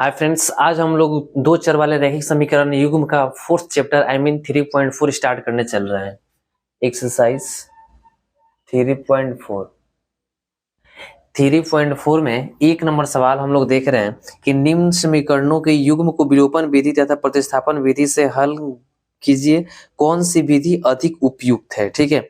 Hi friends, आज हम लोग दो चर वाले रैखिक समीकरण युग्म का फोर्थ चैप्टर 3.4 स्टार्ट करने चल रहे हैं। एक्सरसाइज 3.4 3.4 में एक नंबर सवाल हम लोग देख रहे हैं कि निम्न समीकरणों के युग्म को विलोपन विधि तथा प्रतिस्थापन विधि से हल कीजिए, कौन सी विधि अधिक उपयुक्त है। ठीक है,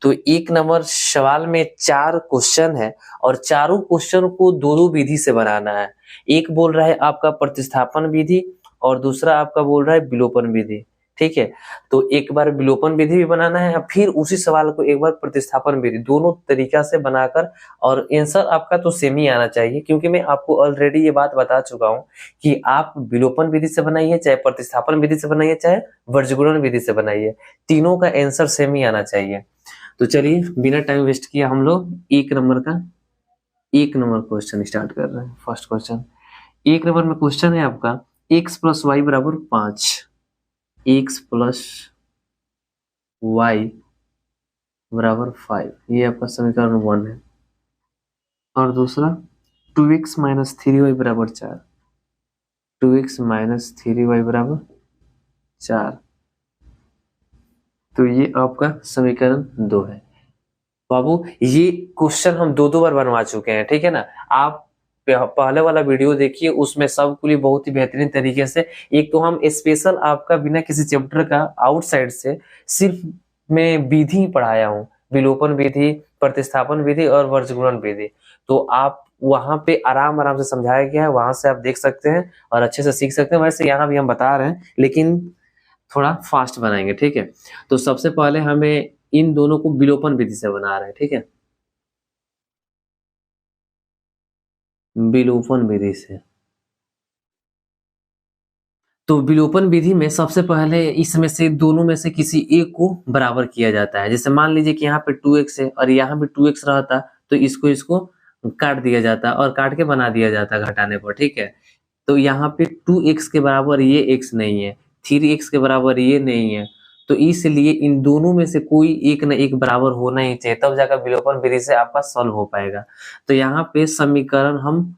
तो एक नंबर सवाल में 4 क्वेश्चन है और चारों क्वेश्चन को दो विधि से बनाना है। एक बोल रहा है आपका प्रतिस्थापन विधि और दूसरा आपका बोल रहा है विलोपन विधि। ठीक है, तो एक बार विलोपन विधि भी बनाना है और फिर उसी सवाल को एक बार प्रतिस्थापन विधि, दोनों तरीका से बनाकर, और आंसर आपका तो सेम ही आना चाहिए, क्योंकि मैं आपको ऑलरेडी ये बात बता चुका हूं कि आप विलोपन विधि से बनाइए, चाहे प्रतिस्थापन विधि से बनाइए, चाहे वर्गीकरण विधि से बनाइए, तीनों का आंसर सेम ही आना चाहिए। तो चलिए बिना टाइम वेस्ट किया हम लोग एक नंबर क्वेश्चन स्टार्ट कर रहे हैं। फर्स्ट क्वेश्चन, एक नंबर में क्वेश्चन है आपका x प्लस वाई बराबर 5, x प्लस वाई बराबर 5, ये आपका समीकरण 1 है। और दूसरा 2x माइनस 3y बराबर 4, 2x माइनस 3y बराबर 4, तो ये आपका समीकरण 2 है। बाबू ये क्वेश्चन हम दो बार बनवा चुके हैं, ठीक है ना। आप पहले वाला वीडियो देखिए, उसमें सबके लिए बहुत ही बेहतरीन तरीके से, एक तो हम स्पेशल आपका बिना किसी चैप्टर का आउटसाइड से सिर्फ मैं विधि पढ़ाया हूँ, विलोपन विधि, प्रतिस्थापन विधि और वर्गीकरण विधि। तो आप वहां पे आराम से समझाया गया है, वहां से आप देख सकते हैं और अच्छे से सीख सकते हैं। वैसे यहाँ भी हम बता रहे हैं लेकिन थोड़ा फास्ट बनाएंगे, ठीक है। तो सबसे पहले हमें इन दोनों को विलोपन विधि से बना रहे हैं, ठीक है, विलोपन विधि से। तो विलोपन विधि में सबसे पहले इसमें से दोनों में से किसी एक को बराबर किया जाता है। जैसे मान लीजिए कि यहाँ पे 2x है और यहाँ पे 2x रहता, तो इसको काट दिया जाता और काट के बना दिया जाता घटाने पर, ठीक है। तो यहाँ पे 2x के बराबर ये x नहीं है, 3x के बराबर ये नहीं है, तो इसलिए इन दोनों में से कोई एक न एक बराबर होना ही चाहिए, तब जाकर विलोपन विधि से आपका सॉल्व हो पाएगा। तो यहाँ पे समीकरण हम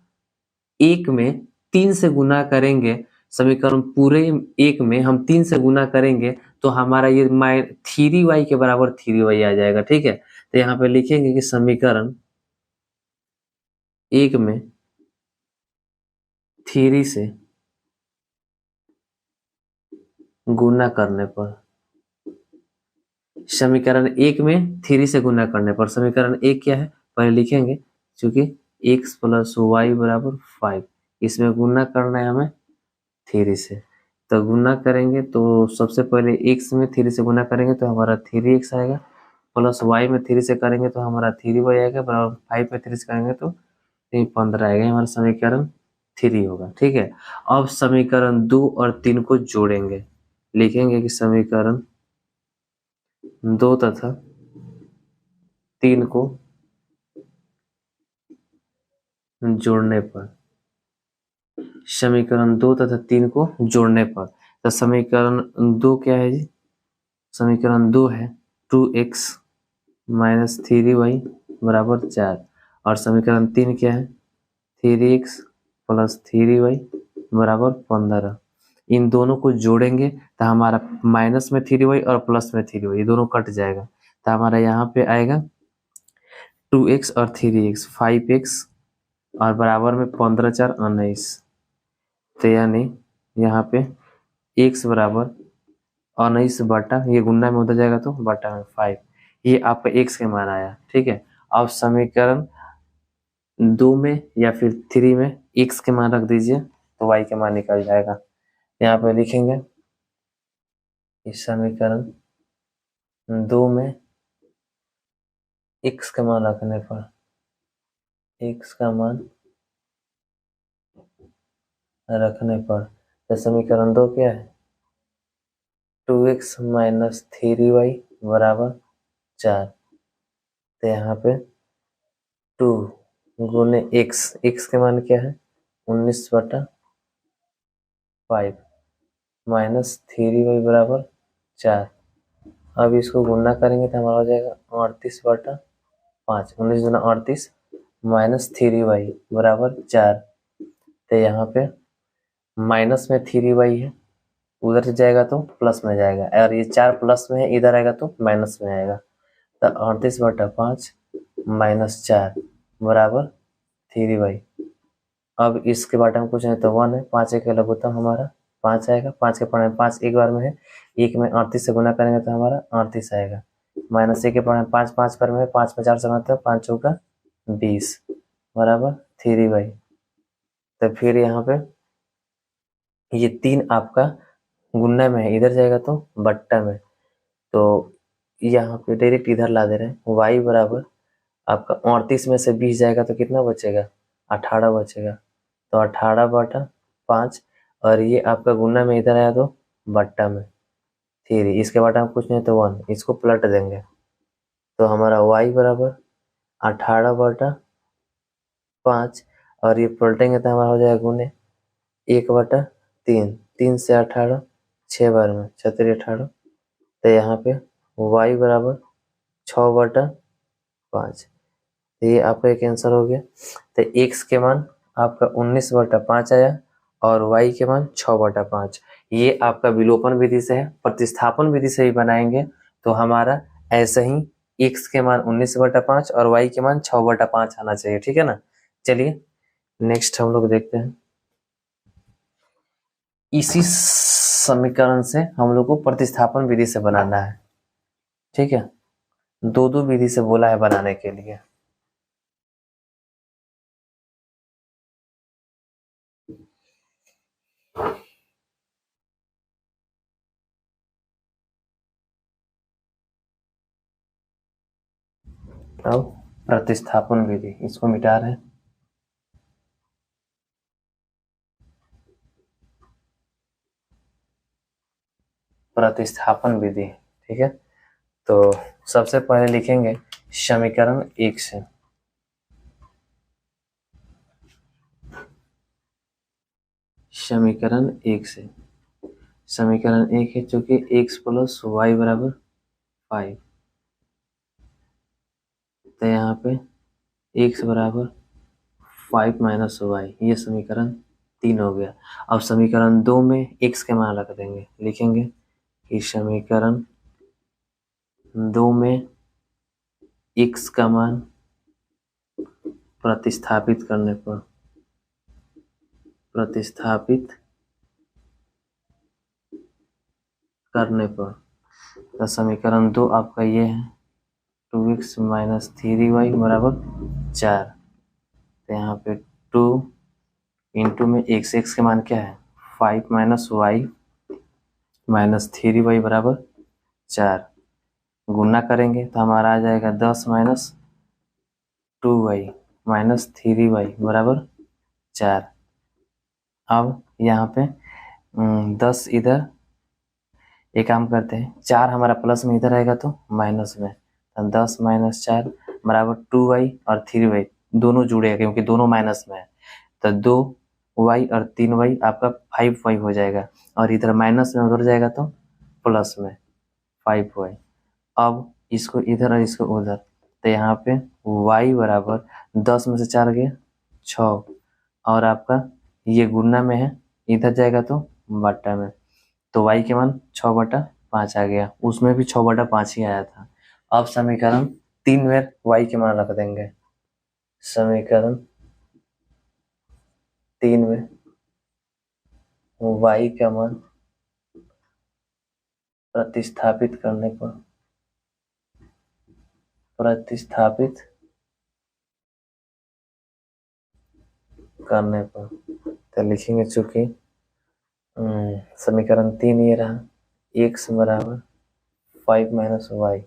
एक में 3 से गुना करेंगे, समीकरण पूरे एक में हम 3 से गुना करेंगे तो हमारा ये 3y के बराबर 3y आ जाएगा, ठीक है। तो यहाँ पे लिखेंगे कि समीकरण एक में 3 से गुना करने पर, समीकरण एक में 3 से गुना करने पर, समीकरण एक क्या है पहले लिखेंगे, क्योंकि x प्लस वाई बराबर 5, इसमें गुना करना है हमें 3 से। तो गुना करेंगे तो सबसे पहले x में 3 से गुना करेंगे तो हमारा 3x आएगा, प्लस y में 3 से करेंगे तो हमारा 3y आएगा, बराबर 5 में 3 से करेंगे तो 15 आएगा, हमारा समीकरण 3 होगा, ठीक है। अब समीकरण 2 और 3 को जोड़ेंगे, लिखेंगे कि समीकरण 2 तथा 3 को जोड़ने पर, समीकरण 2 तथा 3 को जोड़ने पर, तो समीकरण 2 क्या है जी, समीकरण 2 है 2x माइनस 3y बराबर 4, और समीकरण 3 क्या है 3x प्लस 3y बराबर 15। इन दोनों को जोड़ेंगे तो हमारा माइनस में 3y और प्लस में 3y, ये दोनों कट जाएगा, तो हमारा यहाँ पे आएगा 2x और 3x 5x और बराबर में 15 4 19, तो यानी यहाँ पे x बराबर 19 बटा, ये गुना में उधर जाएगा तो बटा में 5, ये आपका x के मान आया, ठीक है। अब समीकरण 2 में या फिर 3 में x के मान रख दीजिए तो y के मान निकल जाएगा। यहाँ पे लिखेंगे इस समीकरण 2 में x का मान रखने पर, x का मान रखने पर, तो समीकरण 2 क्या है 2x माइनस 3y बराबर 4, तो यहाँ पे 2 गुने x के मान क्या है 19 बटा 5 माइनस 3y बराबर 4। अब इसको गुना करेंगे तो हमारा हो जाएगा 38 बटा 5, 19 गुना 38 माइनस 3y बराबर 4, तो यहाँ पे माइनस में 3y है, उधर से जाएगा तो प्लस में जाएगा, और ये 4 प्लस में है, इधर आएगा तो माइनस में आएगा। तो 38/5 माइनस 4 बराबर 3y। अब इसके बारे में कुछ नहीं तो 1 है, 5 एक लघुत्तम हमारा 5 आएगा, 5 के पढ़े 5 एक बार में है, एक में 38 से गुना करेंगे तो हमारा 38 आएगा। माइनस एक के पढ़े 5 5 पर में 5 में 4 से गुना, 5 चौका 20 बराबर 3y। तो फिर यहाँ पे ये 3 आपका गुना में है, इधर जाएगा तो बट्टा में, तो यहाँ पे डायरेक्ट इधर ला दे रहे हैं, y बराबर आपका 38 में से 20 जाएगा तो कितना बचेगा, 18 बचेगा। तो 18/5, और ये आपका गुना में इधर आया तो बट्टा में 3, इसके बाटा में कुछ नहीं तो 1, इसको पलट देंगे तो हमारा y बराबर 18/5, और ये पलटेंगे तो हमारा हो जाएगा गुने 1/3, 3 से 18, 6 बार में 18, तो यहाँ पे y बराबर 6/5। तो ये आपका एक आंसर हो गया। तो x के मान आपका 19/5 आया, और y के मान 6/5। ये आपका विलोपन विधि से है, प्रतिस्थापन विधि से भी बनाएंगे तो हमारा ऐसे ही x के मान 19/5 और y के मान 6/5 आना चाहिए, ठीक है ना। चलिए नेक्स्ट हम लोग देखते हैं। इसी समीकरण से हम लोग को प्रतिस्थापन विधि से बनाना है, ठीक है। दो दो विधि से बोला है बनाने के लिए। अब प्रतिस्थापन विधि, इसको मिटा रहे हैं। प्रतिस्थापन विधि, ठीक है। तो सबसे पहले लिखेंगे समीकरण 1 से। समीकरण 1 से, समीकरण 1 है चूंकि x प्लस वाई बराबर 5, तो यहाँ पे x बराबर 5 माइनस वाई, ये समीकरण 3 हो गया। अब समीकरण 2 में x के मान रख देंगे, लिखेंगे कि समीकरण 2 में x का मान प्रतिस्थापित करने पर, तो समीकरण 2 आपका ये है 2x माइनस 3y बराबर 4। तो यहाँ पे 2 इंटू में x के मान क्या है 5 माइनस वाई माइनस 3y बराबर 4, गुना करेंगे तो हमारा आ जाएगा 10 माइनस 2y माइनस 3y बराबर 4। अब यहाँ पे 10 इधर, एक काम करते हैं, 4 हमारा प्लस में इधर आएगा तो माइनस में, तो 10 माइनस 4 बराबर 2y और 3y दोनों जुड़े हैं क्योंकि दोनों माइनस में है, तो 2y और 3y आपका 5y हो जाएगा, और इधर माइनस में उधर जाएगा तो प्लस में 5y। अब इसको इधर और इसको उधर, तो यहाँ पे y बराबर 10 में से 4 गया 6, और आपका ये गुना में है, इधर जाएगा तो बट्टा में, तो y के मान 6/5 आ गया, उसमें भी 6/5 ही आया था। अब समीकरण 3 में y के मान रख देंगे, समीकरण 3 में y का मान प्रतिस्थापित करने पर, तो लिखेंगे चूंकि समीकरण 3 ये रहा, x बराबर 5 माइनस वाई,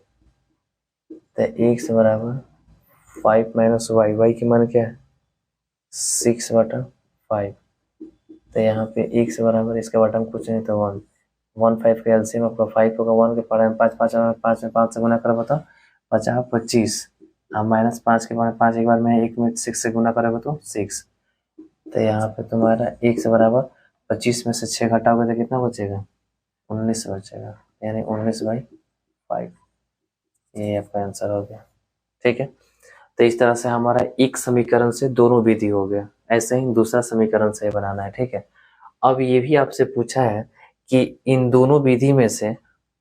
तो x बराबर 5 माइनस वाई, वाई की मान क्या है 6/5, तो यहाँ पे x बराबर, इसके बटा में कुछ नहीं तो 1, 1 5 के एलसीएम आपका 5 होगा, 1 के पढ़े में 5 5 5 में 5 से गुना करो तो 50 25, अब माइनस 5 के बाद 5 एक बार में, 1 में 6 से गुना करोगे तो 6, तो यहाँ पे तुम्हारा x बराबर 25 में से 6 घटाओगे तो कितना बचेगा 19 बचेगा, यानी 19/5, ये आपका आंसर हो गया, ठीक है। तो इस तरह से हमारा एक समीकरण से दोनों विधि हो गया, ऐसे ही दूसरा समीकरण से बनाना है, ठीक है। अब ये भी आपसे पूछा है कि इन दोनों विधि में से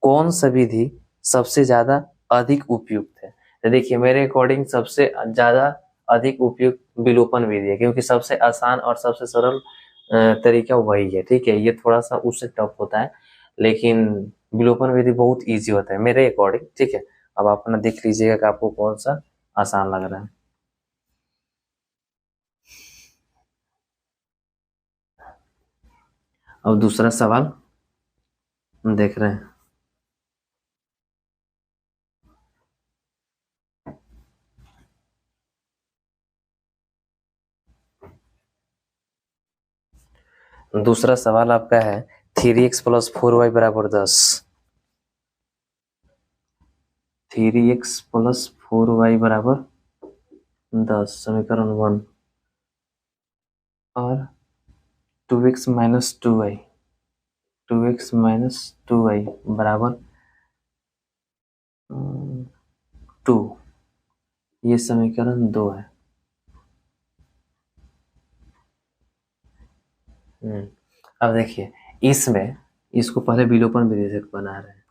कौन सा विधि सबसे ज्यादा अधिक उपयुक्त है। तो देखिए मेरे अकॉर्डिंग सबसे ज्यादा अधिक उपयुक्त विलोपन विधि है, क्योंकि सबसे आसान और सबसे सरल तरीका वही है। ठीक है, ये थोड़ा सा उससे टफ होता है, लेकिन विलोपन विधि बहुत इजी होता है मेरे अकॉर्डिंग। ठीक है, अब आप अपना देख लीजिएगा कि आपको कौन सा आसान लग रहा है। अब दूसरा सवाल हम देख रहे हैं। दूसरा सवाल आपका है 3x प्लस 4y बराबर 10। 3x प्लस 4y बराबर 10 समीकरण 1 और 2x minus 2y, 2x minus 2y बराबर 2, ये समीकरण 2 है। अब देखिए इसमें इसको पहले विलोपन विधि से बना रहे हैं।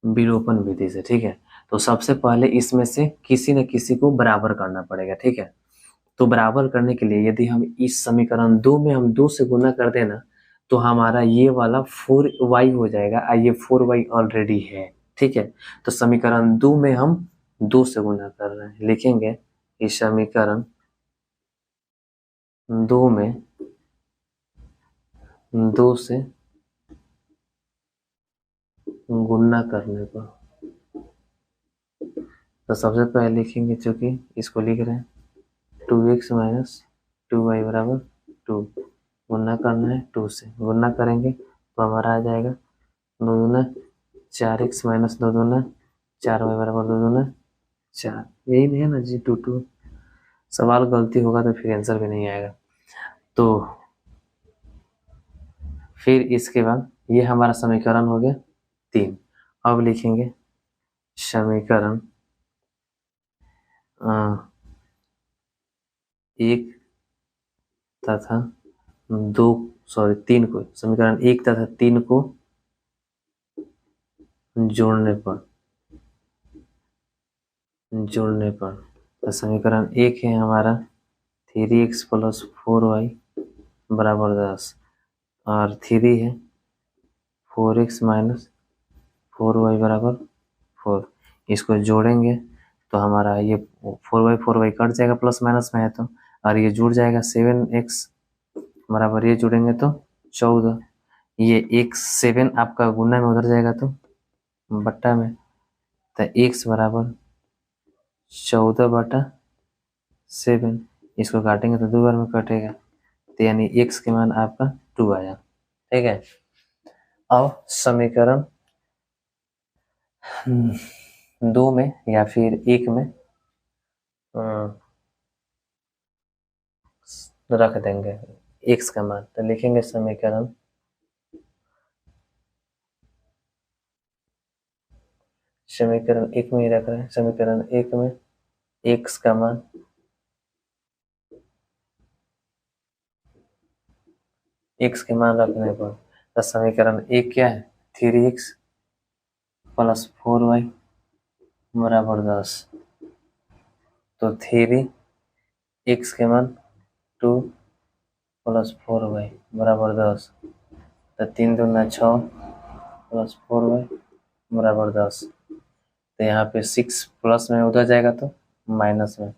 विलोपन विधि से, ठीक है। तो सबसे पहले इसमें से किसी न किसी को बराबर करना पड़ेगा। ठीक है, तो बराबर करने के लिए यदि हम इस समीकरण 2 में हम 2 से गुना कर देना तो हमारा ये वाला 4y हो जाएगा, और ये 4y ऑलरेडी है। ठीक है, तो समीकरण 2 में हम 2 से गुना कर रहे हैं, लिखेंगे इस समीकरण 2 में 2 से गुना करने पर, तो सबसे पहले लिखेंगे, चूंकि इसको लिख रहे हैं 2x माइनस 2y बराबर 2, गुना करना है 2 से, गुना करेंगे तो हमारा आ जाएगा 2 दूना 4x माइनस 2 दूना 4y बराबर 2 दूना 4। यही नहीं है ना जी, 2 सवाल गलती होगा तो फिर आंसर भी नहीं आएगा। तो फिर इसके बाद ये हमारा समीकरण हो गया 3। अब लिखेंगे समीकरण 1 तथा 2, सॉरी 3 को, समीकरण 1 तथा 3 को जोड़ने पर तो समीकरण 1 है हमारा 3x प्लस 4y बराबर 10, और 3 है 4x माइनस 4y बराबर 4। इसको जोड़ेंगे तो हमारा ये 4y कट जाएगा, प्लस माइनस में है तो, और ये जुड़ जाएगा 7x बराबर, ये जुड़ेंगे तो 14। ये एक 7 आपका गुना में उधर जाएगा तो बट्टा में, तो x बराबर 14/7। इसको काटेंगे तो 2 बार में कटेगा, तो यानी x के मान आपका 2 आया। ठीक है, अब समीकरण 2 में या फिर 1 में रख देंगे x का मान, तो लिखेंगे समीकरण समीकरण 1 में ही रख रहे हैं। समीकरण 1 में x का मान x के मान रखने पर, तो समीकरण 1 क्या है 3x प्लस 4y बराबर 10, तो 3x के मान 2 प्लस 4y बराबर 10, तो 3 दूना 6 प्लस 4y बराबर 10। तो यहाँ पे 6 प्लस में उधर जाएगा तो माइनस में,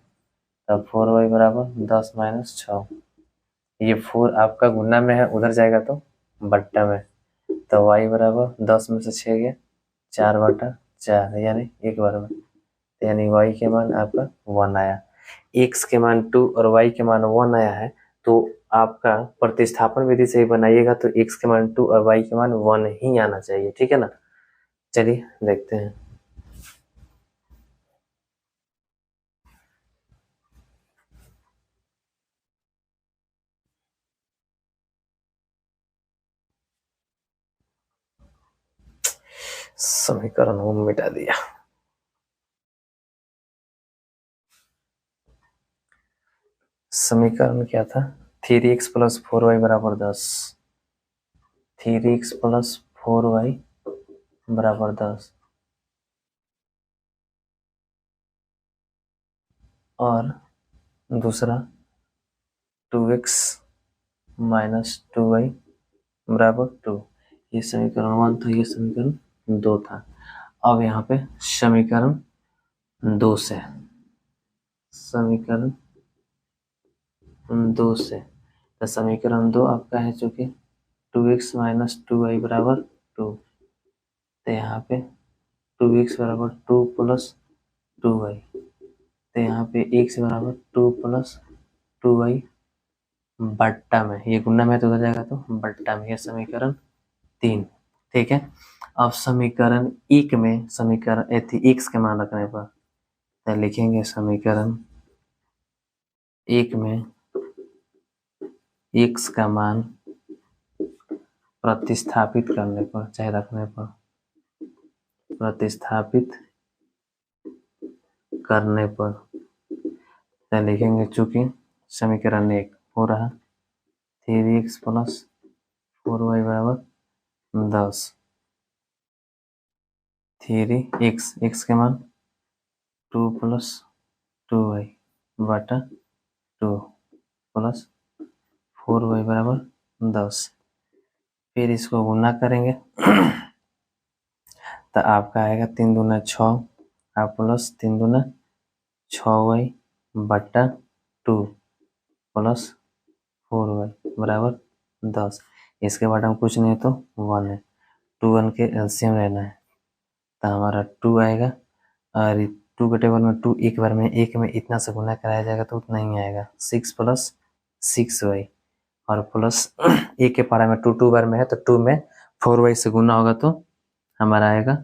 तब 4y बराबर 10 माइनस 6। ये 4 आपका गुना में है, उधर जाएगा तो बट्टा में, तो y बराबर 10 में से 6 गया 4/4, यानी 1 बार में, यानी y के मान आपका 1 आया। x के मान 2 और y के मान 1 आया है, तो आपका प्रतिस्थापन विधि से ही बनाइएगा तो x के मान 2 और y के मान 1 ही आना चाहिए। ठीक है ना, चलिए देखते हैं। समीकरण वो मिटा दिया। समीकरण क्या था? 3x प्लस 4y बराबर 10। 3x प्लस 4y बराबर 10 और दूसरा 2x माइनस 2y बराबर 2। ये समीकरण 1 था, ये समीकरण 2 था। अब यहाँ पे समीकरण 2 से, समीकरण 2 से, तो समीकरण 2 आपका है चूंकि 2x माइनस 2y बराबर 2, तो यहाँ पे 2x बराबर 2 प्लस 2y, तो यहाँ पे x बराबर 2 प्लस 2y बट्टा में, ये गुना में तो हो जाएगा तो बट्टा में, ये समीकरण 3। ठीक है। अब समीकरण 1 में समीकरण x के मान रखने पर तो लिखेंगे समीकरण 1 में x का मान प्रतिस्थापित करने पर, चाहे रखने पर, प्रतिस्थापित करने पर तो लिखेंगे चूंकि समीकरण 1 हो रहा 3x प्लस 4y बराबर 10। 3x के मान 2 प्लस 2y बटा 2 प्लस 4y बराबर 10। फिर इसको गुना करेंगे तो आपका आएगा 3 दूना 6 और प्लस 3 दूना 6y बट्टा 2 प्लस 4y बराबर 10। इसके बाद हम कुछ नहीं तो 1 है, 2 1 के एलसीएम लेना है तो हमारा 2 आएगा और 2 के टेबल में 2 एक बार में, एक में इतना से गुना कराया जाएगा तो उतना ही आएगा। 6 प्लस 6y और प्लस एक के पारा में 2 2 बार में है तो 2 में 4y से गुना होगा तो हमारा आएगा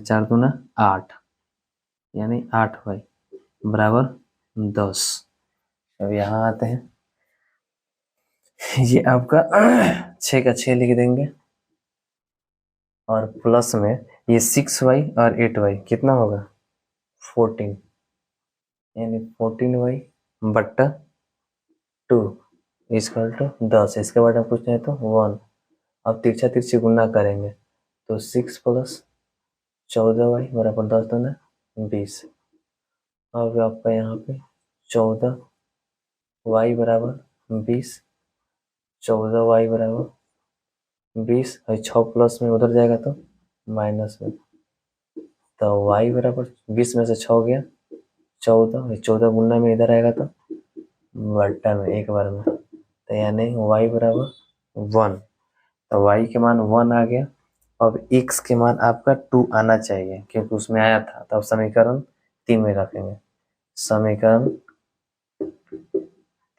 4 दूना 8 यानी 8y बराबर 10। अब यहाँ आते हैं, ये आपका 6 का 6 लिख देंगे और प्लस में ये 6y और 8y कितना होगा 14 यानी 14y बट्टा 2 इक्वल टू 10। इसके बाद हम कुछ नहीं तो 1। अब तिरछा तिरछी गुना करेंगे तो 6 प्लस 14y बराबर 10 दूना 20। अब आपका यहाँ पे 14y बराबर 20, 14y बराबर 20 और 6 प्लस में उधर जाएगा तो माइनस में, तो y बराबर 20 में से 6 गया 14, 14 गुना में इधर आएगा तो बट्टा में एक बार में, तो यानी y बराबर 1। तो y के मान 1 आ गया। अब x के मान आपका 2 आना चाहिए क्योंकि उसमें आया था, तो अब समीकरण 3 में रखेंगे। समीकरण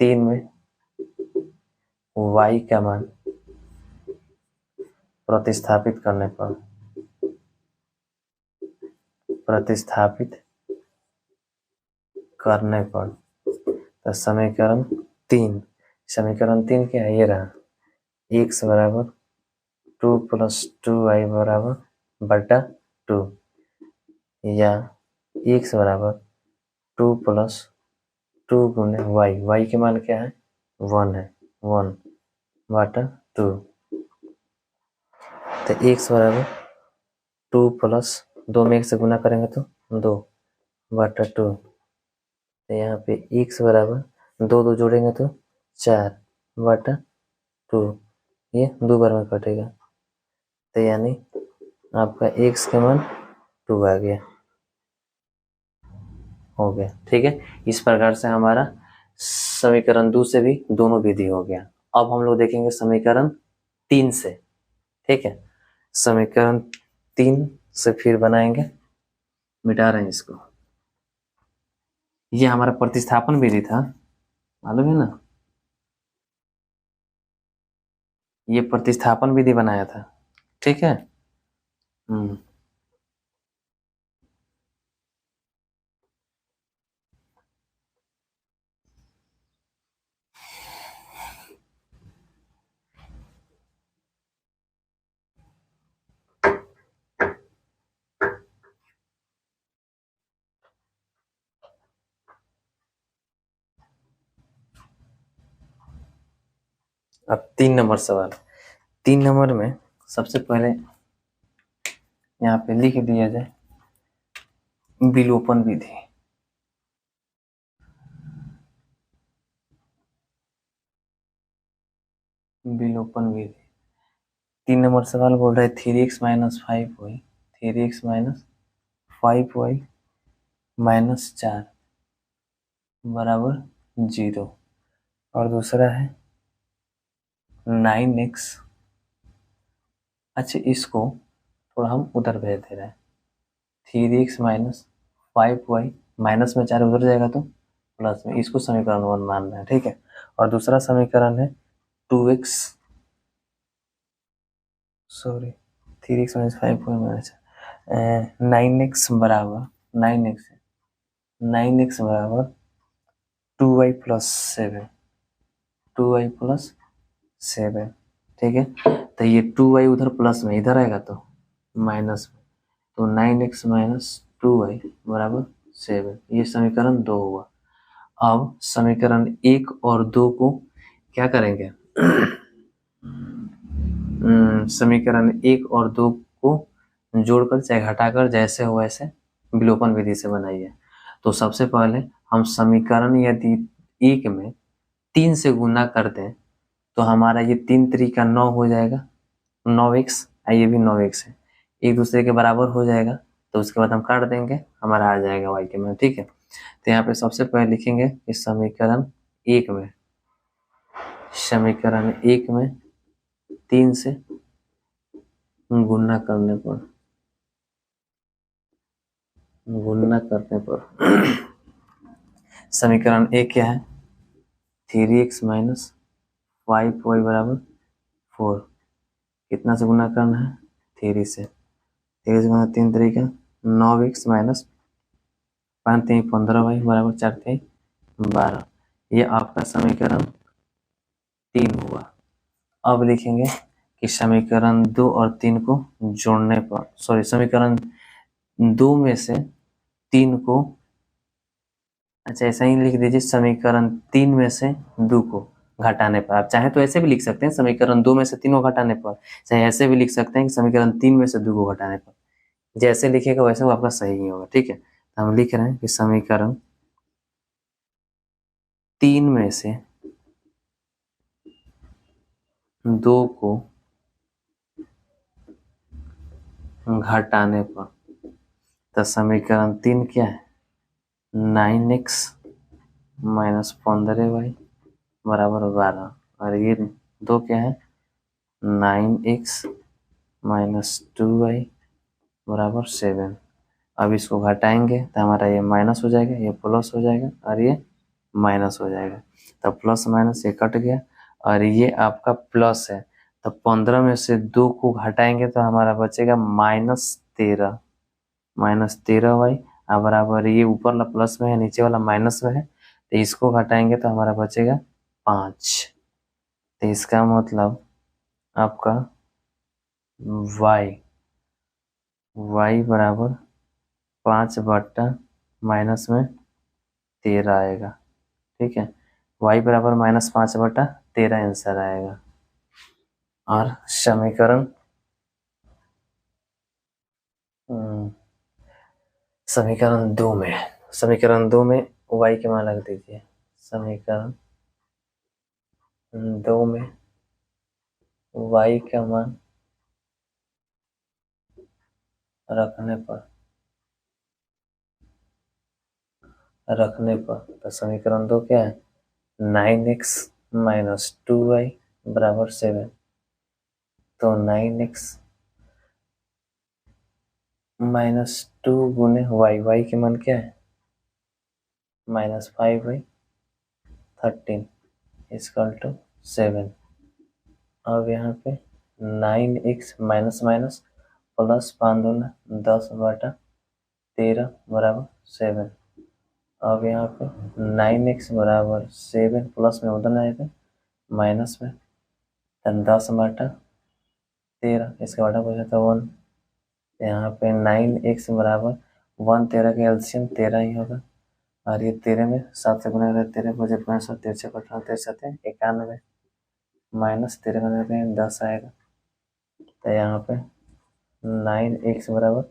3 में y का मान प्रतिस्थापित करने पर, प्रतिस्थापित करने पर तो समीकरण 3, समीकरण 3 क्या है, ये रहा x बराबर 2 प्लस 2y बराबर बटा 2 या x बराबर 2 प्लस 2 गुने y के मान क्या है 1 है, 1 बटा 2, तो x बराबर 2 प्लस 2 में 1 से गुना करेंगे तो 2 बटा 2, तो यहाँ पे x बराबर 2 2 जोड़ेंगे तो 4 बटा 2, ये 2 बार में कटेगा, तो यानी आपका x के मान 2 आ गया, हो गया। ठीक है, इस प्रकार से हमारा समीकरण 2 से भी दोनों विधि हो गया। अब हम लोग देखेंगे समीकरण 3 से। ठीक है, समीकरण 3 से फिर बनाएंगे, मिटा रहे हैं इसको। ये हमारा प्रतिस्थापन विधि था, मालूम है ना, ये प्रतिस्थापन विधि बनाया था। ठीक है, अब 3 नंबर सवाल। 3 नंबर में सबसे पहले यहाँ पे लिख दिया जाए विलोपन विधि। विलोपन विधि 3 नंबर सवाल बोल रहा है 3x-5y 3x-5y -4 बराबर 0। और दूसरा है 9x। अच्छा, इसको थोड़ा हम उधर भेज दे रहे हैं। 3x-5y माइनस में 4 उधर जाएगा तो प्लस में, इसको समीकरण 1 मानना है, ठीक है। और दूसरा समीकरण है 2x, सॉरी 3x-5y 9x बराबर 9x बराबर 2y+7 2y+7, ठीक है। तो ये 2y उधर प्लस में, इधर आएगा तो माइनस में, तो 9x - 2y बराबर 7। ये समीकरण 2 हुआ। अब समीकरण 1 और 2 को क्या करेंगे समीकरण 1 और 2 को जोड़कर चाहे घटाकर जैसे हो वैसे विलोपन विधि से बनाइए। तो सबसे पहले हम समीकरण यदि 1 में 3 से गुना कर दें तो हमारा ये 3×3 = 9 हो जाएगा, 9x। ये भी 9x है, एक दूसरे के बराबर हो जाएगा। तो उसके बाद हम काट देंगे, हमारा आ जाएगा y के मान, ठीक है। तो यहाँ पे सबसे पहले लिखेंगे इस समीकरण 1 में 3 से गुना करने पर समीकरण 1 क्या है 3x - 5y बराबर 4। कितना से गुना करना है 3 से, 3 से गुना 3 तरीका 9x - 5 3 15y बराबर 4 3 12। ये आपका समीकरण 3 हुआ। अब लिखेंगे कि समीकरण 2 और 3 को जोड़ने पर, सॉरी समीकरण 2 में से 3 को, अच्छा ऐसा ही लिख दीजिए समीकरण 3 में से 2 को घटाने पर। आप चाहे तो ऐसे भी लिख सकते हैं समीकरण 2 में से 3 को घटाने पर, चाहे ऐसे भी लिख सकते हैं कि समीकरण 3 में से 2 को घटाने पर। जैसे लिखेगा वैसे वो आपका सही ही होगा, ठीक है। तो हम लिख रहे हैं कि समीकरण 3 में से 2 को घटाने पर, तो समीकरण 3 क्या है 9x - 15y बराबर 12। और ये 2 क्या है 9x - 2y बराबर 7। अब इसको घटाएंगे तो हमारा ये माइनस हो जाएगा, ये प्लस हो जाएगा और ये माइनस हो जाएगा। तो प्लस माइनस ये कट गया और ये आपका प्लस है। तो 15 में से 2 को घटाएंगे तो हमारा बचेगा -13 -13y बराबर, ये ऊपर वाला प्लस में है नीचे वाला माइनस में है, तो इसको घटाएंगे तो हमारा बचेगा 5। तो इसका मतलब आपका y बराबर 5/-13 आएगा, ठीक है। y बराबर -5/13 आंसर आएगा। और समीकरण 2 में y के मान रख दीजिए। समीकरण 2 में y का मान रखने पर तो समीकरण 2 क्या है 9x - 2y बराबर 7। तो 9x - 2 गुने y के मान क्या है -5/13 = 7। अब यहाँ पे 9x माइनस माइनस प्लस 5 दूना 10/13 बराबर 7। अब यहाँ पे 9x बराबर 7 प्लस में उधर आएगा माइनस में 10/13, इसका बटा पूछा था 1। यहाँ पे 9x बराबर 1 13 का एलसीएम 13 ही होगा। और ये 13 में 7 से गुना 13 बजे 65 13 18 13 91। -13 कर देते हैं 10 आएगा। तो यहाँ पे 9x बराबर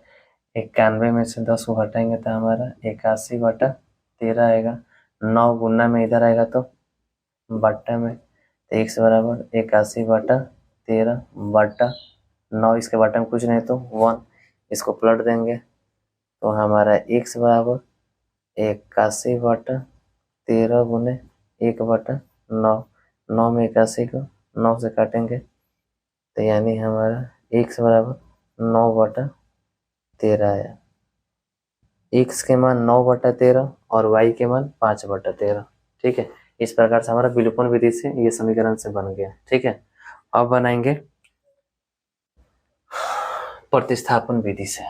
91 में से 10 को घटाएंगे तो हमारा 81/13 आएगा। 9 गुना में इधर आएगा तो बट्टा में, तो x बराबर 81/13 बट्टा 9, इसके बट्टा में कुछ नहीं तो 1, इसको पलट देंगे तो हमारा x बराबर 81/13 गुने 1/9, 9 में 81 को 9 से काटेंगे तो यानी हमारा x बराबर 9/13 आया। x के मान 9/13 और y के मान 5/13। ठीक है, इस प्रकार से हमारा विलोपन विधि से ये समीकरण से बन गया। ठीक है, अब बनाएंगे प्रतिस्थापन विधि से।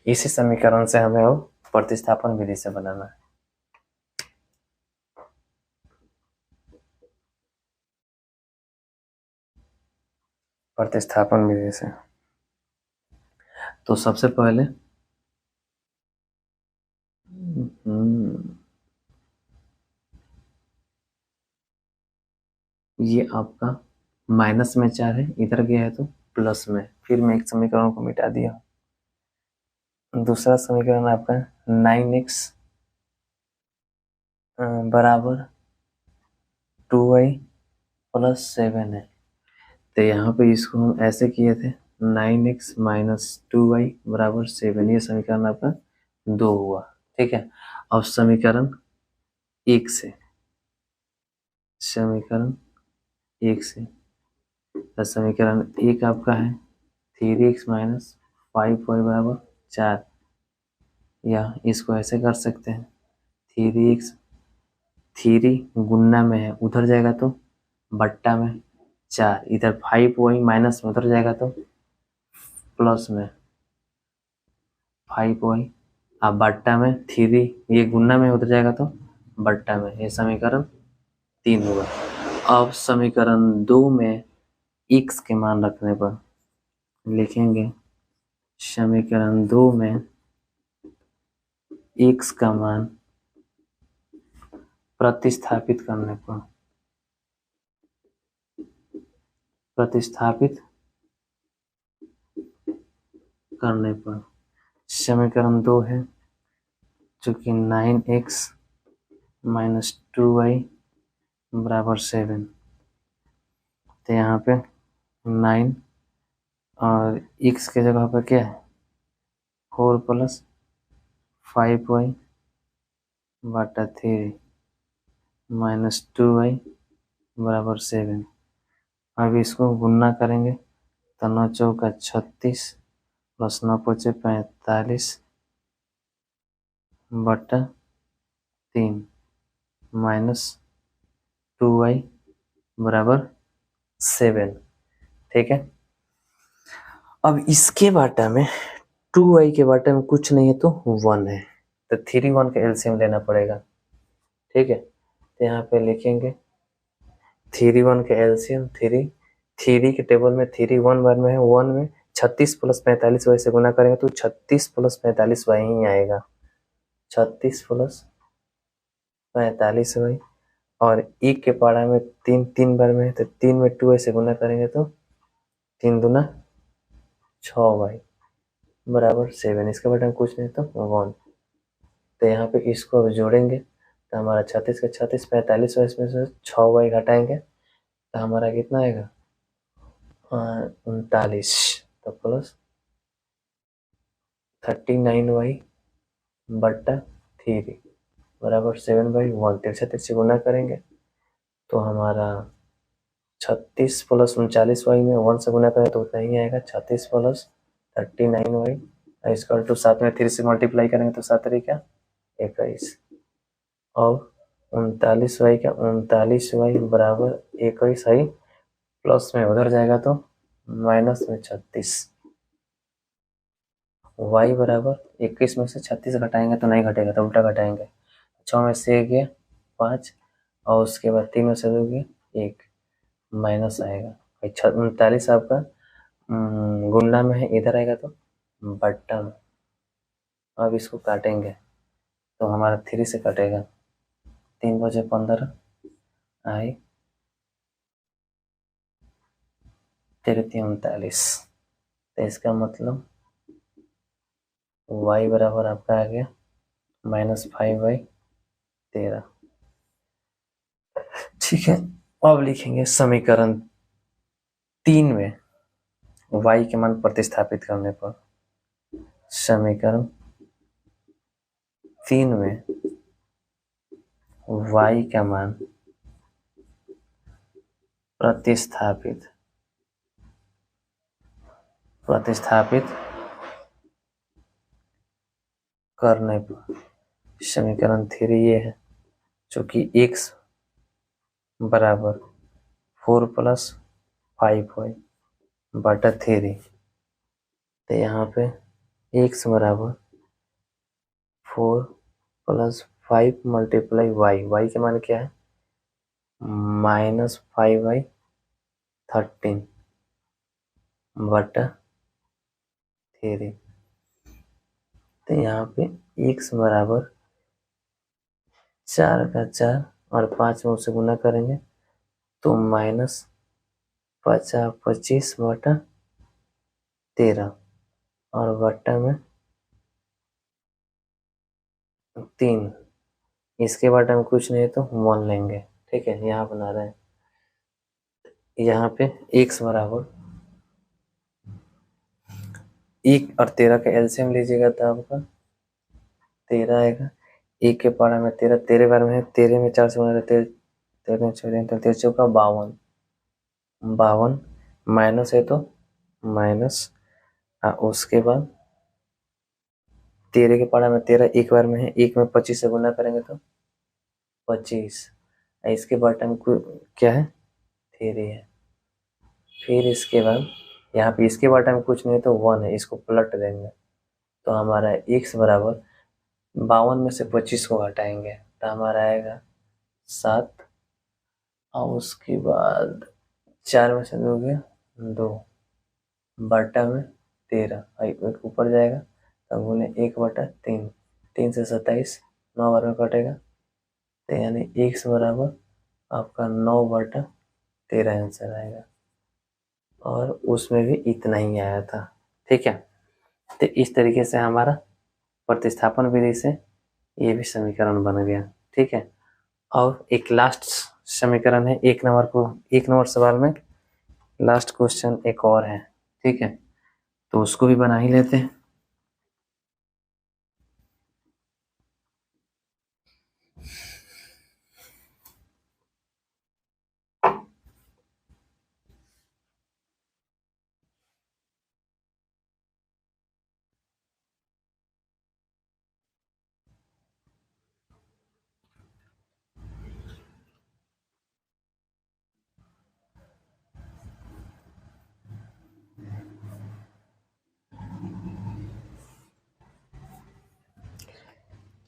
इसी समीकरण से हमें अब प्रतिस्थापन विधि से बनाना है। प्रतिस्थापन विधि से तो सबसे पहले ये आपका माइनस में 4 है, इधर गया है तो प्लस में, फिर मैं एक समीकरण को मिटा दिया। दूसरा समीकरण आपका 9x बराबर 2y प्लस 7 है। तो यहाँ पे इसको हम ऐसे किए थे 9x माइनस 2y बराबर 7, ये समीकरण आपका 2 हुआ। ठीक है, अब समीकरण 1 से समीकरण 1 से तो समीकरण 1 आपका है 3x माइनस 5y बराबर 4, या इसको ऐसे कर सकते हैं 3x 3 गुना में है उधर जाएगा तो बट्टा में 4, इधर 5y माइनस में उधर जाएगा तो प्लस में 5y, अब बट्टा में 3 ये गुना में उधर जाएगा तो बट्टा में, ये समीकरण 3 होगा। अब समीकरण 2 में x के मान रखने पर लिखेंगे समीकरण 2 में x का मान प्रतिस्थापित करने पर समीकरण 2 है जो कि 9x माइनस 2y बराबर 7, तो यहाँ पे 9 और x के जगह पर क्या है 4 प्लस 5y बटा 3 माइनस 2y बराबर 7। अब इसको गुना करेंगे तो 9 चौका 36 प्लस 9 पचे 45 बटा 3 माइनस 2y बराबर 7। ठीक है, अब इसके बाटा में 2y के बाटे में कुछ नहीं है तो 1 है, तो 3 1 का एलसीएम लेना पड़ेगा। ठीक है, तो यहाँ पे लिखेंगे 3 1 का एलसीएम 3 के टेबल में 3 1 बार में है, 1 में 36 प्लस 45 y से गुना करेंगे तो 36 प्लस 45 y ही आएगा, 36 प्लस 45 y, और 1 के पारा में 3 बार में है तो 3 में 2y से गुना करेंगे तो 3 दूना 6y बराबर 7, इसके बटे में कुछ नहीं तो 1। तो यहाँ पे इसको अब जोड़ेंगे तो हमारा 36 का 36 45 और इसमें से 6y घटाएंगे तो हमारा कितना आएगा 39, तो प्लस 39y बट्टा 3 बराबर 7/1। तिरछे तिरछे गुना करेंगे तो हमारा 36 प्लस 39y में 1 से गुना करें तो उतना ही आएगा, 36 प्लस 39y इसका टू 7 में 3 से मल्टीप्लाई करेंगे तो 7 क्या 21, और 39y का 39y बराबर 21 है, प्लस में उधर जाएगा तो माइनस में 36, y बराबर 21 में से 36 घटाएंगे तो नहीं घटेगा तो उल्टा घटाएंगे, 6 में से 1 गया 5, और उसके बाद 3 में से दोगे 1 माइनस आएगा। 39 आपका गुणा में है, इधर आएगा तो बट्टा में। अब इसको काटेंगे तो हमारा 3 से कटेगा, 3 बजे 15 आई 39। तो इसका मतलब y बराबर आपका आ गया -5/13। ठीक है, अब लिखेंगे समीकरण 3 में y के मान प्रतिस्थापित करने पर, समीकरण 3 में y का मान प्रतिस्थापित करने पर, समीकरण 3 ये है, चूंकि x बराबर 4 + 5 y बटा 3, तो यहाँ पे x बराबर 4 + 5 × y के मान क्या है -5/13 बटा 3। तो यहाँ पे x बराबर 4 का 4 और 5 में उसे गुना करेंगे तो -25/13 और बट्टा में 3। इसके बट्टा में कुछ नहीं है तो 1 लेंगे। ठीक है, यहाँ बना रहे हैं, यहाँ पे x बराबर 1 और 13 का एलसीएम लीजिएगा तो आपका 13 आएगा। 1 के पारा में 13, 13 बार में है, 13 में 4 से गुना 13, 13 13 चौका 52, 52 माइनस है तो माइनस, उसके बाद 13 के पारा में 13 एक बार में है, 1 में 25 से गुना करेंगे तो 25, इसके बॉटम में क्या है 3 है। फिर इसके बाद यहाँ पे इसके बॉटम में कुछ नहीं तो 1 है, इसको पलट देंगे तो हमारा x बराबर 52 में से 25 को घटाएंगे तो हमारा आएगा 7, और उसके बाद 4 में से दोगे 2 बटा में 13, एक ऊपर जाएगा तब बोले 1/3, 3 से 27, 9 बार में कटेगा तो यानी x बराबर आपका 9/13 आंसर आएगा, और उसमें भी इतना ही आया था। ठीक है, तो इस तरीके से हमारा प्रतिस्थापन विधि से ये भी समीकरण बन गया। ठीक है, और एक लास्ट समीकरण है, 1 नंबर सवाल में लास्ट क्वेश्चन एक और है। ठीक है, तो उसको भी बना ही लेते हैं।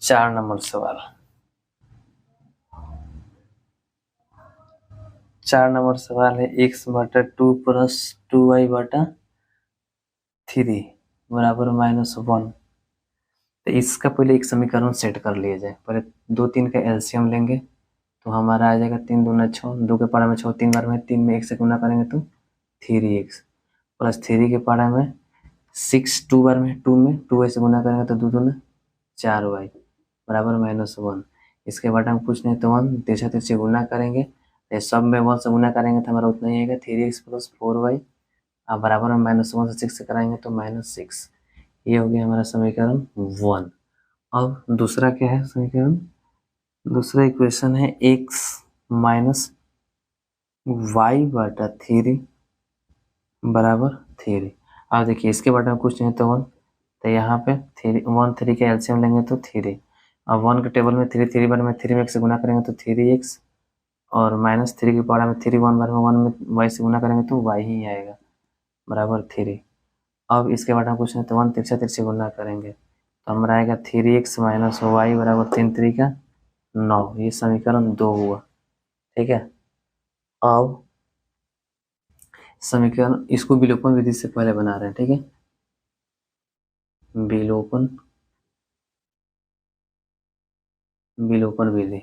चार नंबर सवाल, 4 नंबर सवाल है x/2 + 2y/3 बराबर -1। तो इसका पहले एक समीकरण सेट कर लिया जाए। पहले 2 3 का एलसीएम लेंगे तो हमारा आ जाएगा 3 दूना 6, 2 के पारा में 6 3 बार में, 3 में 1 से गुना करेंगे तो 3x प्लस 3 के पारा में 6 2 बार में, 2 में 2y से गुना करेंगे तो 2 दूना 4y बराबर -1। इसके बाद हम कुछ नहीं तो 1 तिरछा तिरछे गुना करेंगे, सब में 1 से गुना करेंगे तो हमारा उतना ही आएगा 3x + 4y, अब बराबर में -1 से 6 से कराएंगे तो -6। ये हो गया हमारा समीकरण 1। अब दूसरा क्या है समीकरण, दूसरा इक्वेशन है x - y/3 बराबर 3। अब देखिए इसके बारे में कुछ नहीं तो 1, तो यहाँ पे 1 3 के एलसीएम लेंगे तो 3। अब 1 के टेबल में 3 3 बार में 3 में x से गुना करेंगे तो 3x, और -3 के पारा में 3 1 बार में 1 में y से गुना करेंगे तो y ही आएगा बराबर 3। अब इसके बाद हम कुछ नहीं तो 1 तिरछा तिरछे गुना करेंगे तो हमारा आएगा 3x - y बराबर 3 3 का 9। ये समीकरण 2 हुआ। ठीक है। अब समीकरण इसको विलोपन विधि से पहले बना रहे हैं, ठीक है। विलोपन विलोपन विधि,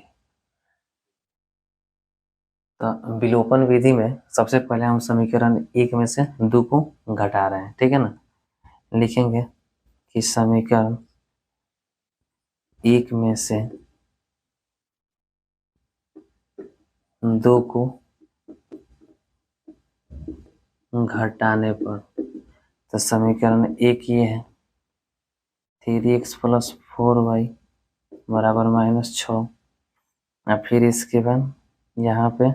तो विलोपन विधि में सबसे पहले हम समीकरण 1 में से 2 को घटा रहे हैं, ठीक है ना। लिखेंगे कि समीकरण 1 में से 2 को घटाने पर, तो समीकरण 1 ये है 3x + 4y बराबर -6, और फिर इसके बाद यहाँ पे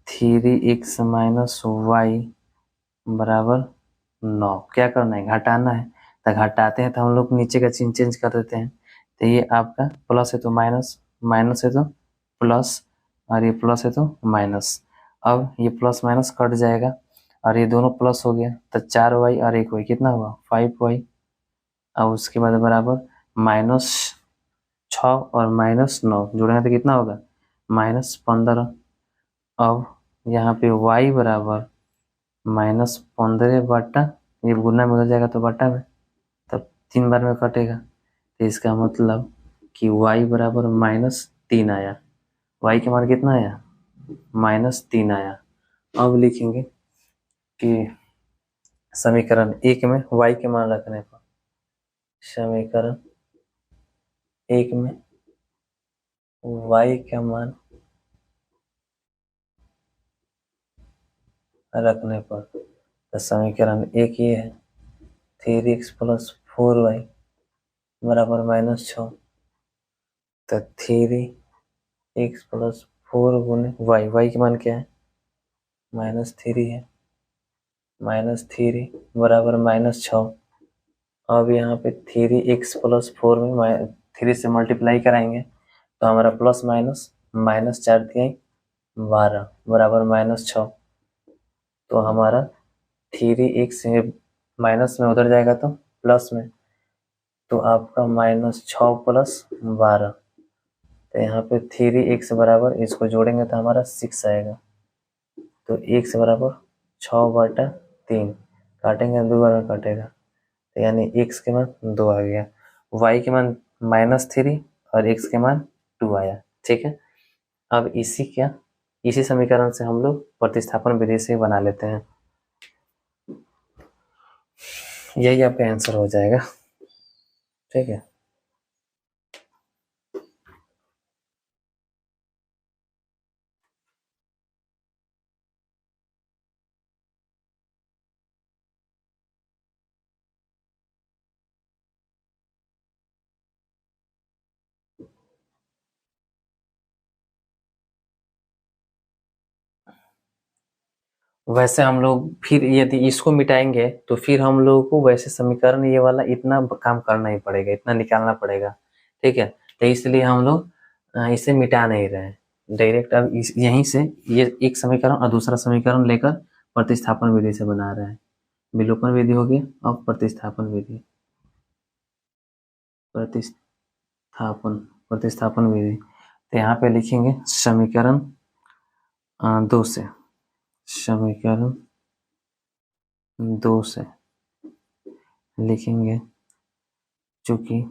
3x - y बराबर 9। क्या करना है, घटाना है। तो घटाते हैं तो हम लोग नीचे का चिन्ह चेंज कर देते हैं। तो ये आपका प्लस है तो माइनस, माइनस है तो प्लस, और ये प्लस है तो माइनस। अब ये प्लस माइनस कट जाएगा और ये दोनों प्लस हो गया, तो 4y और 1y कितना हुआ 5y। अब उसके बाद बराबर -6 और -9 जोड़ेंगे तो कितना होगा -15। अब यहाँ पे y बराबर -15 बटा, ये गुना में हो जाएगा तो बटा में, तब 3 बार में कटेगा। तो इसका मतलब कि y बराबर -3 आया। y के मान कितना आया -3 आया। अब लिखेंगे कि समीकरण 1 में y के मान रखने पर, समीकरण 1 में y का मान रखने पर, तो समीकरण 1 ये है 3x + 4y बराबर -6, तो 3x + 4 गुने y के मान क्या है -3 है, -3 बराबर -6। अब यहाँ पे 3x + 4 में 3 से मल्टीप्लाई कराएंगे तो हमारा प्लस माइनस -4 3 12 बराबर -6। तो हमारा 3x माइनस में उधर जाएगा तो प्लस में, तो आपका -6 + 12, तो यहाँ पे 3x बराबर, इसको जोड़ेंगे तो हमारा 6 आएगा। तो x बराबर 6/3, काटेंगे 2 बार में कटेगा, तो यानी x के मान 2 आ गया, y के मान -3 और x के मान 2 आया, ठीक है। अब इसी समीकरण से हम लोग प्रतिस्थापन विधि से बना लेते हैं। यही आपका आंसर हो जाएगा, ठीक है। वैसे हम लोग फिर यदि इसको मिटाएंगे तो फिर हम लोगों को वैसे समीकरण ये वाला इतना काम करना ही पड़ेगा, इतना निकालना पड़ेगा, ठीक है। तो इसलिए हम लोग इसे मिटा नहीं रहे हैं, डायरेक्ट अब यहीं से ये एक समीकरण और दूसरा समीकरण लेकर प्रतिस्थापन विधि से बना रहे हैं। विलोपन विधि हो गई, अब प्रतिस्थापन विधि, प्रतिस्थापन प्रतिस्थापन विधि। तो यहाँ पे लिखेंगे समीकरण 2 से, समीकरण 2 से लिखेंगे चूंकि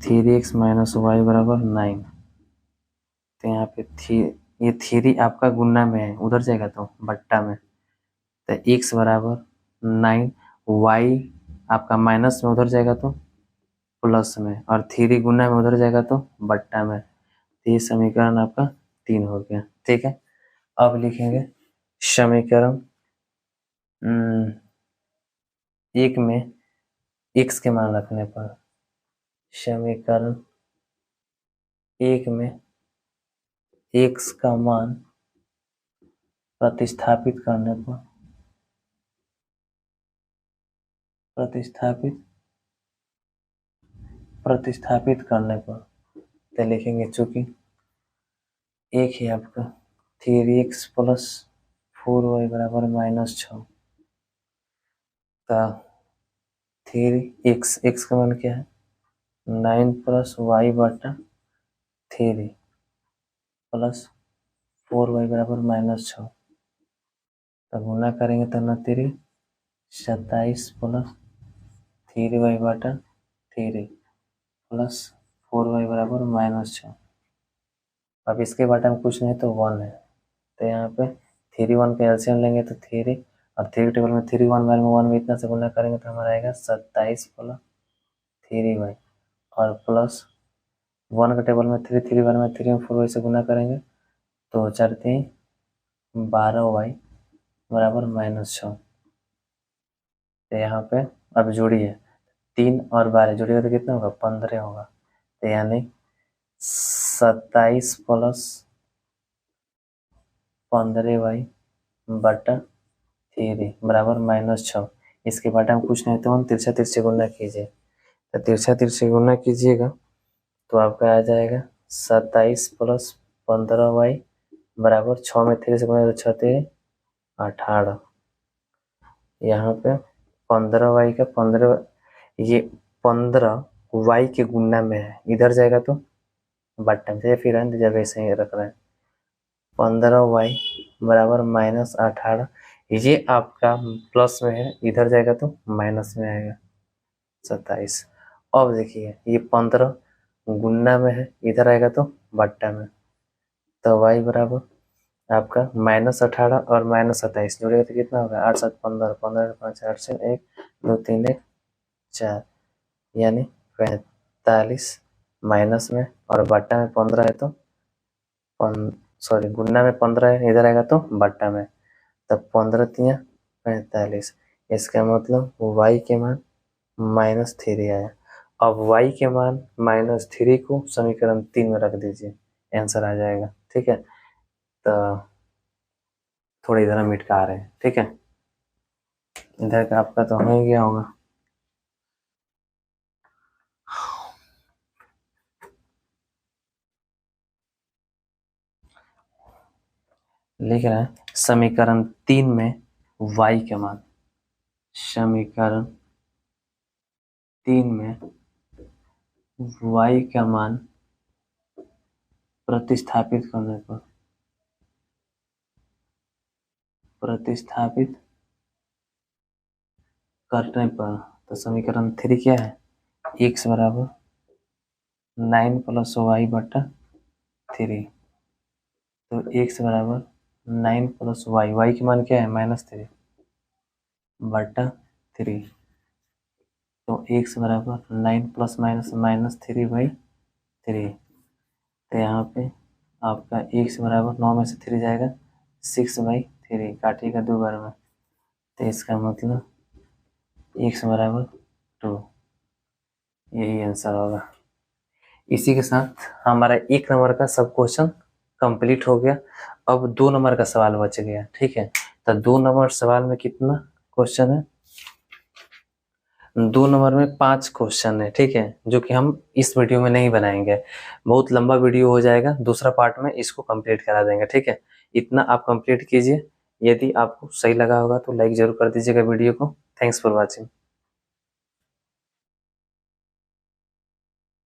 3x - y बराबर 9, तो यहाँ पे ये 3 आपका गुना में है, उधर जाएगा तो बट्टा में, तो x बराबर 9, y आपका माइनस में उधर जाएगा तो प्लस में, और 3 गुना में उधर जाएगा तो बट्टा में। तो ये समीकरण आपका 3 हो गया, ठीक है। अब लिखेंगे समीकरण 1 में x के मान रखने पर, समीकरण 1 में x का मान प्रतिस्थापित करने पर, प्रतिस्थापित करने पर, तो लिखेंगे चूंकि एक है आपका 3x + 4y बराबर -6, तो 3x का मान क्या है 9 + y/3 प्लस 4y बराबर -6। तो गुना करेंगे तो 9 27 प्लस 3y बटा 3 प्लस 4y बराबर -6। अब इसके बटा में कुछ नहीं तो 1 है, तो यहाँ पे 3 1 का एलसीएम लेंगे तो 3 और 3 टेबल में 3 1 बार में 1 में इतना से गुना करेंगे तो हमारा आएगा 27 प्लस 3y और प्लस 1 का टेबल में 3 3 बार में 3 में 4y से गुना करेंगे तो 4 3 12y बराबर -6। तो यहाँ पे अब जोड़िए 3 और 12 जोड़िएगा तो कितना होगा 15 होगा। तो यानी 27 प्लस 15y बटा 3 बराबर -6। इसके बटा में कुछ नहीं तो हम तिरछा तिरछे गुना कीजिए, तो तिरछा तिरछे गुना कीजिएगा तो आपका आ जाएगा 27 प्लस 15y बराबर 6 में 3 से गुना तो 6 3 18। यहाँ पे 15y का 15 ये 15y के गुना में है, इधर जाएगा तो बट्टा में से फिर जब ऐसे ही रख रहे हैं 15y बराबर -18। ये आपका प्लस में है, इधर जाएगा तो माइनस में आएगा 27। अब देखिए ये 15 गुना में है, इधर आएगा तो बट्टा में, तो y बराबर आपका -18 और -27 जोड़ेगा तो कितना होगा 8 7 15 15 5 8 से 1 2 3 1 4 यानी 45 माइनस में और बट्टा में 15 है तो सॉरी गुना में 15 है, इधर आएगा तो बट्टा में, तब 15 3 45। इसका मतलब y के मान -3 आया। अब y के मान -3 को समीकरण 3 में रख दीजिए, आंसर आ जाएगा। ठीक है, तो थोड़ी इधर हम मिटका रहे हैं। ठीक है, इधर का आपका तो हो गया होगा। लिख रहे हैं समीकरण 3 में y के मान, समीकरण 3 में y का मान प्रतिस्थापित करने पर तो समीकरण 3 क्या है, x बराबर 9 प्लस y बटा 3। तो x बराबर 9 प्लस y की मान क्या है -3 बटा 3। तो x बराबर 9 प्लस -3/3। तो यहाँ पे आपका x बराबर 9 में से 3 जाएगा 6/3, काटिएगा 2 बार में, तो इसका मतलब x बराबर 2, यही आंसर होगा। इसी के साथ हमारा 1 नंबर का सब क्वेश्चन कंप्लीट हो गया। अब 2 नंबर का सवाल बच गया। ठीक है, तो 2 नंबर सवाल में कितना क्वेश्चन है, 2 नंबर में 5 क्वेश्चन है। ठीक है, जो कि हम इस वीडियो में नहीं बनाएंगे, बहुत लंबा वीडियो हो जाएगा, दूसरा पार्ट में इसको कंप्लीट करा देंगे। ठीक है, इतना आप कंप्लीट कीजिए। यदि आपको सही लगा होगा तो लाइक जरूर कर दीजिएगा वीडियो को। Thanks for watching.